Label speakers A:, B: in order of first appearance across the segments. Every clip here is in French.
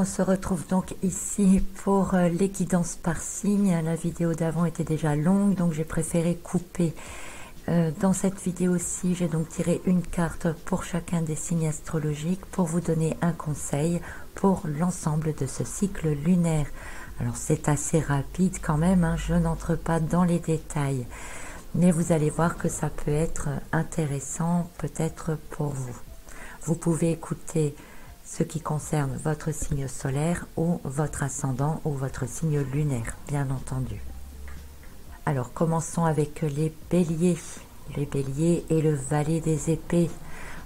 A: on se retrouve donc ici pour les guidances par signe. La vidéo d'avant était déjà longue, donc j'ai préféré couper. Dans cette vidéo-ci, j'ai donc tiré une carte pour chacun des signes astrologiques pour vous donner un conseil pour l'ensemble de ce cycle lunaire. Alors c'est assez rapide quand même, hein, je n'entre pas dans les détails, mais vous allez voir que ça peut être intéressant peut-être pour vous. Vous pouvez écouter ce qui concerne votre signe solaire ou votre ascendant ou votre signe lunaire, bien entendu. Alors commençons avec les béliers. Les béliers et le valet des épées.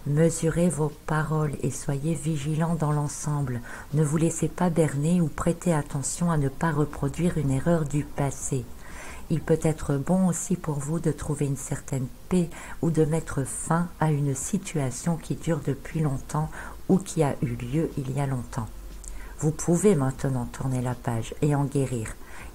A: Mesurez vos paroles et soyez vigilants dans l'ensemble. Ne vous laissez pas berner ou prêtez attention à ne pas reproduire une erreur du passé. Il peut être bon aussi pour vous de trouver une certaine paix ou de mettre fin à une situation qui dure depuis longtemps ou qui a eu lieu il y a longtemps. Vous pouvez maintenant tourner la page et en guérir.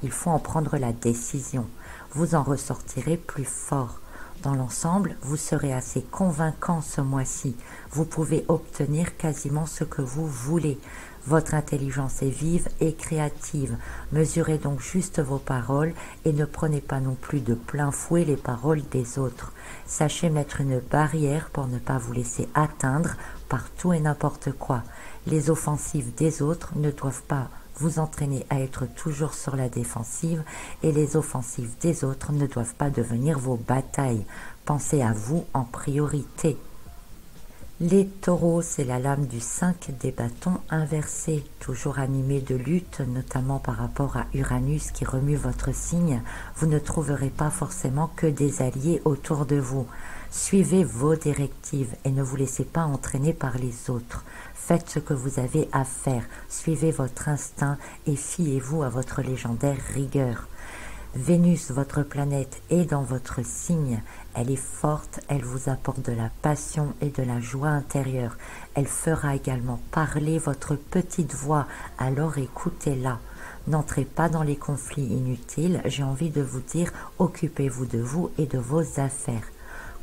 A: Il faut en prendre la décision. Vous en ressortirez plus fort. Dans l'ensemble, vous serez assez convaincant ce mois-ci. Vous pouvez obtenir quasiment ce que vous voulez. Votre intelligence est vive et créative. Mesurez donc juste vos paroles et ne prenez pas non plus de plein fouet les paroles des autres. Sachez mettre une barrière pour ne pas vous laisser atteindre par tout et n'importe quoi. Les offensives des autres ne doivent pas vous entraîner à être toujours sur la défensive et les offensives des autres ne doivent pas devenir vos batailles. Pensez à vous en priorité. Les taureaux, c'est la lame du 5 des bâtons inversés, toujours animé de lutte, notamment par rapport à Uranus qui remue votre signe. Vous ne trouverez pas forcément que des alliés autour de vous. Suivez vos directives et ne vous laissez pas entraîner par les autres. Faites ce que vous avez à faire, suivez votre instinct et fiez-vous à votre légendaire rigueur. Vénus, votre planète, est dans votre signe. Elle est forte, elle vous apporte de la passion et de la joie intérieure. Elle fera également parler votre petite voix, alors écoutez-la. N'entrez pas dans les conflits inutiles, j'ai envie de vous dire, occupez-vous de vous et de vos affaires.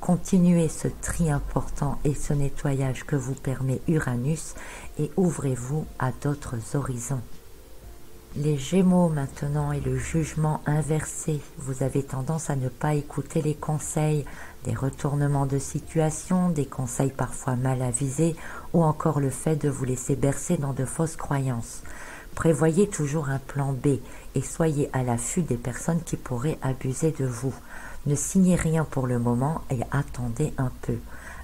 A: Continuez ce tri important et ce nettoyage que vous permet Uranus et ouvrez-vous à d'autres horizons. Les Gémeaux maintenant et le jugement inversé. Vous avez tendance à ne pas écouter les conseils, des retournements de situation, des conseils parfois mal avisés ou encore le fait de vous laisser bercer dans de fausses croyances. Prévoyez toujours un plan B et soyez à l'affût des personnes qui pourraient abuser de vous. Ne signez rien pour le moment et attendez un peu.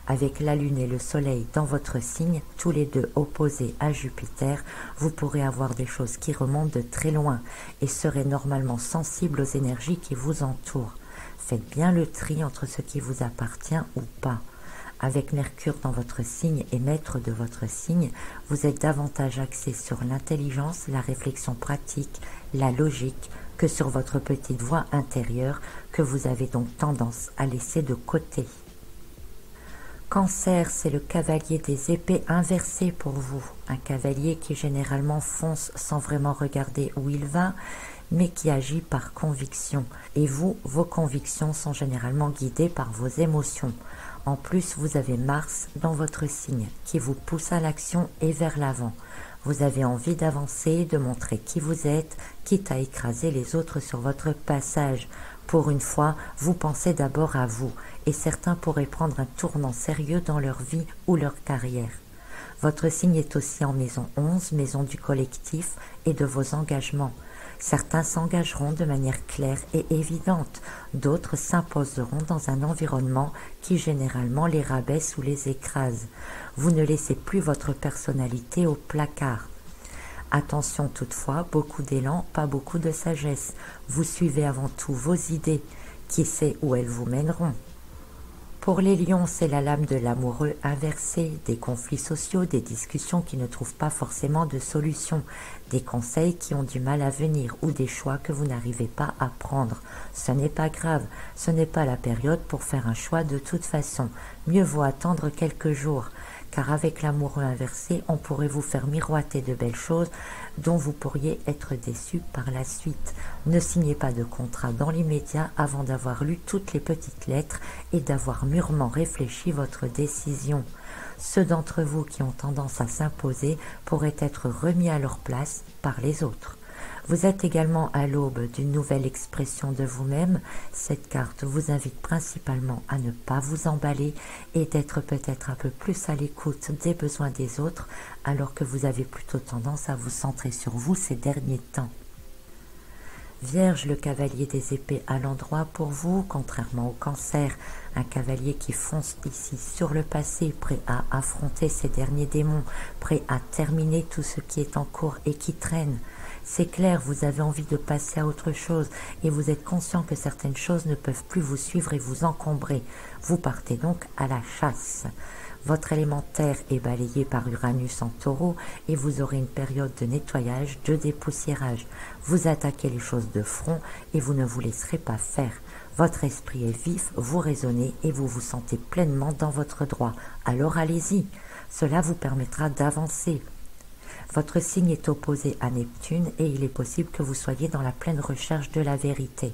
A: Avec la Lune et le Soleil dans votre signe, tous les deux opposés à Jupiter, vous pourrez avoir des choses qui remontent de très loin et serez normalement sensible aux énergies qui vous entourent. Faites bien le tri entre ce qui vous appartient ou pas. Avec Mercure dans votre signe et maître de votre signe, vous êtes davantage axé sur l'intelligence, la réflexion pratique, la logique, que sur votre petite voix intérieure que vous avez donc tendance à laisser de côté. Cancer, c'est le cavalier des épées inversé pour vous. Un cavalier qui généralement fonce sans vraiment regarder où il va, mais qui agit par conviction. Et vous, vos convictions sont généralement guidées par vos émotions. En plus, vous avez Mars dans votre signe, qui vous pousse à l'action et vers l'avant. Vous avez envie d'avancer, de montrer qui vous êtes, quitte à écraser les autres sur votre passage. Pour une fois, vous pensez d'abord à vous, et certains pourraient prendre un tournant sérieux dans leur vie ou leur carrière. Votre signe est aussi en maison 11, maison du collectif et de vos engagements. Certains s'engageront de manière claire et évidente, d'autres s'imposeront dans un environnement qui généralement les rabaisse ou les écrase. Vous ne laissez plus votre personnalité au placard. Attention toutefois, beaucoup d'élan, pas beaucoup de sagesse. Vous suivez avant tout vos idées, qui sait où elles vous mèneront. Pour les lions, c'est la lame de l'amoureux inversée, des conflits sociaux, des discussions qui ne trouvent pas forcément de solution, des conseils qui ont du mal à venir ou des choix que vous n'arrivez pas à prendre. Ce n'est pas grave, ce n'est pas la période pour faire un choix de toute façon. Mieux vaut attendre quelques jours, car avec l'amoureux inversé, on pourrait vous faire miroiter de belles choses dont vous pourriez être déçu par la suite. Ne signez pas de contrat dans l'immédiat avant d'avoir lu toutes les petites lettres et d'avoir mûrement réfléchi votre décision. Ceux d'entre vous qui ont tendance à s'imposer pourraient être remis à leur place par les autres. Vous êtes également à l'aube d'une nouvelle expression de vous-même. Cette carte vous invite principalement à ne pas vous emballer et d'être peut-être un peu plus à l'écoute des besoins des autres, alors que vous avez plutôt tendance à vous centrer sur vous ces derniers temps. Vierge, le cavalier des épées à l'endroit pour vous, contrairement au cancer, un cavalier qui fonce ici sur le passé, prêt à affronter ses derniers démons, prêt à terminer tout ce qui est en cours et qui traîne. C'est clair, vous avez envie de passer à autre chose et vous êtes conscient que certaines choses ne peuvent plus vous suivre et vous encombrer. Vous partez donc à la chasse. Votre élémentaire est balayé par Uranus en taureau et vous aurez une période de nettoyage, de dépoussiérage. Vous attaquez les choses de front et vous ne vous laisserez pas faire. Votre esprit est vif, vous raisonnez et vous vous sentez pleinement dans votre droit. Alors allez-y, cela vous permettra d'avancer. Votre signe est opposé à Neptune et il est possible que vous soyez dans la pleine recherche de la vérité.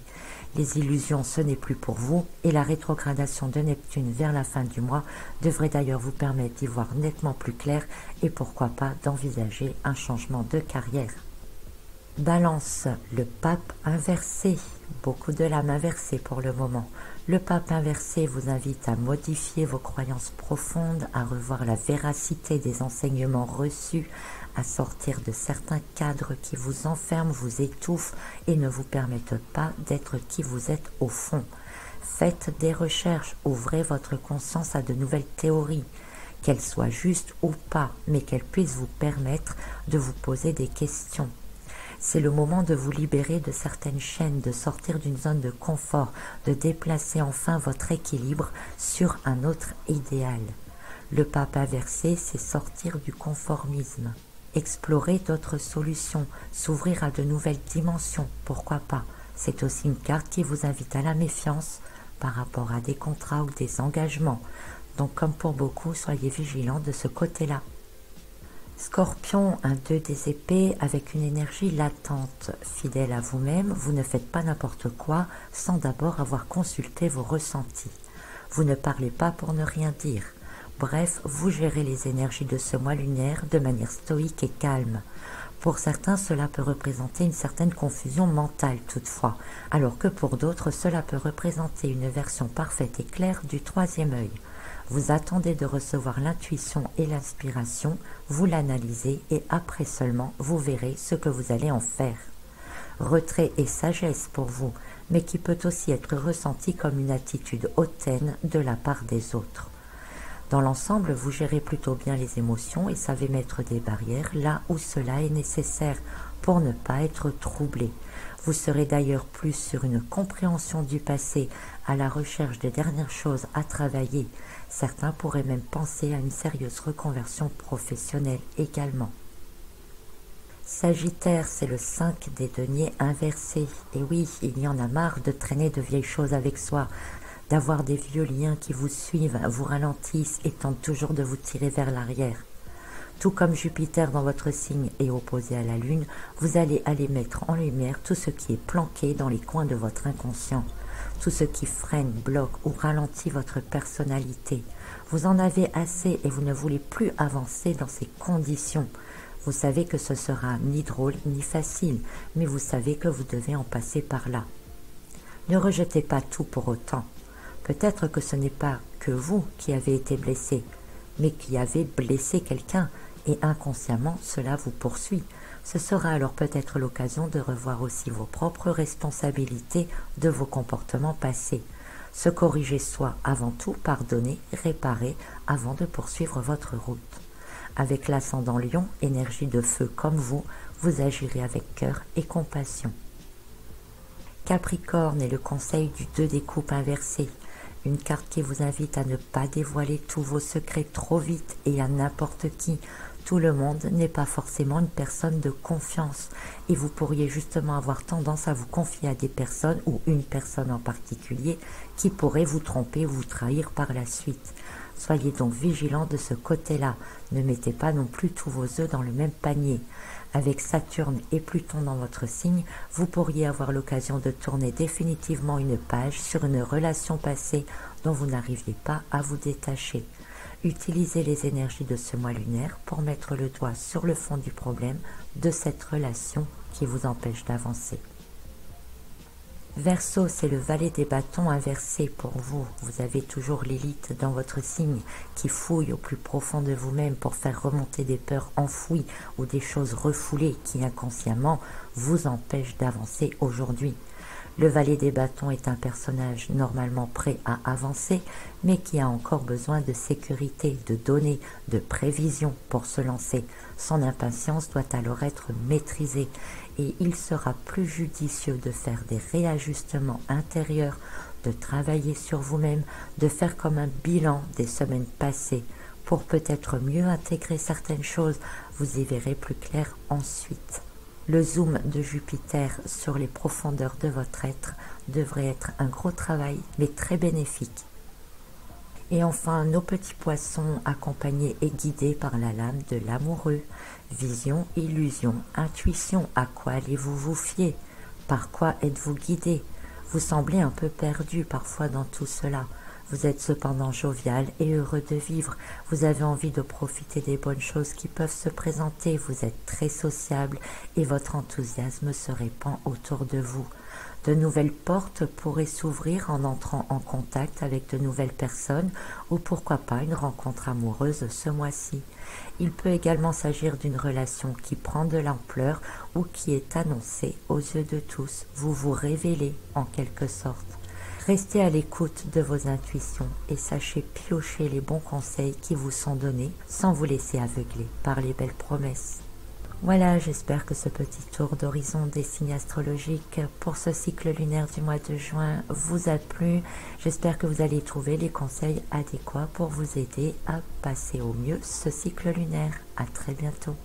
A: Les illusions, ce n'est plus pour vous et la rétrogradation de Neptune vers la fin du mois devrait d'ailleurs vous permettre d'y voir nettement plus clair et pourquoi pas d'envisager un changement de carrière. Balance, le pape inversé. Beaucoup de lames inversées pour le moment. Le pape inversé vous invite à modifier vos croyances profondes, à revoir la véracité des enseignements reçus, à sortir de certains cadres qui vous enferment, vous étouffent et ne vous permettent pas d'être qui vous êtes au fond. Faites des recherches, ouvrez votre conscience à de nouvelles théories, qu'elles soient justes ou pas, mais qu'elles puissent vous permettre de vous poser des questions. C'est le moment de vous libérer de certaines chaînes, de sortir d'une zone de confort, de déplacer enfin votre équilibre sur un autre idéal. Le pape inversé, c'est sortir du conformisme, explorer d'autres solutions, s'ouvrir à de nouvelles dimensions, pourquoi pas. C'est aussi une carte qui vous invite à la méfiance par rapport à des contrats ou des engagements. Donc comme pour beaucoup, soyez vigilants de ce côté-là. Scorpion, un 2 des épées avec une énergie latente. Fidèle à vous-même, vous ne faites pas n'importe quoi sans d'abord avoir consulté vos ressentis. Vous ne parlez pas pour ne rien dire. Bref, vous gérez les énergies de ce mois lunaire de manière stoïque et calme. Pour certains, cela peut représenter une certaine confusion mentale toutefois, alors que pour d'autres, cela peut représenter une version parfaite et claire du troisième œil. Vous attendez de recevoir l'intuition et l'inspiration, vous l'analysez et après seulement vous verrez ce que vous allez en faire. Retrait et sagesse pour vous, mais qui peut aussi être ressenti comme une attitude hautaine de la part des autres. Dans l'ensemble, vous gérez plutôt bien les émotions et savez mettre des barrières là où cela est nécessaire pour ne pas être troublé. Vous serez d'ailleurs plus sur une compréhension du passé, à la recherche des dernières choses à travailler. Certains pourraient même penser à une sérieuse reconversion professionnelle également. Sagittaire, c'est le 5 des deniers inversés. Et oui, il y en a marre de traîner de vieilles choses avec soi, d'avoir des vieux liens qui vous suivent, vous ralentissent et tentent toujours de vous tirer vers l'arrière. Tout comme Jupiter dans votre signe est opposé à la Lune, vous allez aller mettre en lumière tout ce qui est planqué dans les coins de votre inconscient, tout ce qui freine, bloque ou ralentit votre personnalité. Vous en avez assez et vous ne voulez plus avancer dans ces conditions. Vous savez que ce sera ni drôle ni facile, mais vous savez que vous devez en passer par là. Ne rejetez pas tout pour autant. Peut-être que ce n'est pas que vous qui avez été blessé, mais qui avez blessé quelqu'un, et inconsciemment cela vous poursuit. Ce sera alors peut-être l'occasion de revoir aussi vos propres responsabilités de vos comportements passés. Se corriger soi avant tout, pardonner, réparer avant de poursuivre votre route. Avec l'ascendant Lion, énergie de feu comme vous agirez avec cœur et compassion. Capricorne est le conseil du 2 des coupes inversé. Une carte qui vous invite à ne pas dévoiler tous vos secrets trop vite et à n'importe qui. Tout le monde n'est pas forcément une personne de confiance et vous pourriez justement avoir tendance à vous confier à des personnes ou une personne en particulier qui pourrait vous tromper ou vous trahir par la suite. Soyez donc vigilants de ce côté-là. Ne mettez pas non plus tous vos œufs dans le même panier. Avec Saturne et Pluton dans votre signe, vous pourriez avoir l'occasion de tourner définitivement une page sur une relation passée dont vous n'arriviez pas à vous détacher. Utilisez les énergies de ce mois lunaire pour mettre le doigt sur le fond du problème de cette relation qui vous empêche d'avancer. Verseau, c'est le valet des bâtons inversé pour vous. Vous avez toujours l'élite dans votre signe qui fouille au plus profond de vous-même pour faire remonter des peurs enfouies ou des choses refoulées qui inconsciemment vous empêchent d'avancer aujourd'hui. Le valet des bâtons est un personnage normalement prêt à avancer, mais qui a encore besoin de sécurité, de données, de prévision pour se lancer. Son impatience doit alors être maîtrisée et il sera plus judicieux de faire des réajustements intérieurs, de travailler sur vous-même, de faire comme un bilan des semaines passées pour peut-être mieux intégrer certaines choses. Vous y verrez plus clair ensuite. Le zoom de Jupiter sur les profondeurs de votre être devrait être un gros travail, mais très bénéfique. Et enfin, nos petits poissons accompagnés et guidés par la lame de l'amoureux. Vision, illusion, intuition, à quoi allez-vous vous fier? Par quoi êtes-vous guidé? Vous semblez un peu perdu parfois dans tout cela. Vous êtes cependant jovial et heureux de vivre. Vous avez envie de profiter des bonnes choses qui peuvent se présenter. Vous êtes très sociable et votre enthousiasme se répand autour de vous. De nouvelles portes pourraient s'ouvrir en entrant en contact avec de nouvelles personnes ou pourquoi pas une rencontre amoureuse ce mois-ci. Il peut également s'agir d'une relation qui prend de l'ampleur ou qui est annoncée aux yeux de tous. Vous vous révélez en quelque sorte. Restez à l'écoute de vos intuitions et sachez piocher les bons conseils qui vous sont donnés sans vous laisser aveugler par les belles promesses. Voilà, j'espère que ce petit tour d'horizon des signes astrologiques pour ce cycle lunaire du mois de juin vous a plu. J'espère que vous allez trouver les conseils adéquats pour vous aider à passer au mieux ce cycle lunaire. À très bientôt.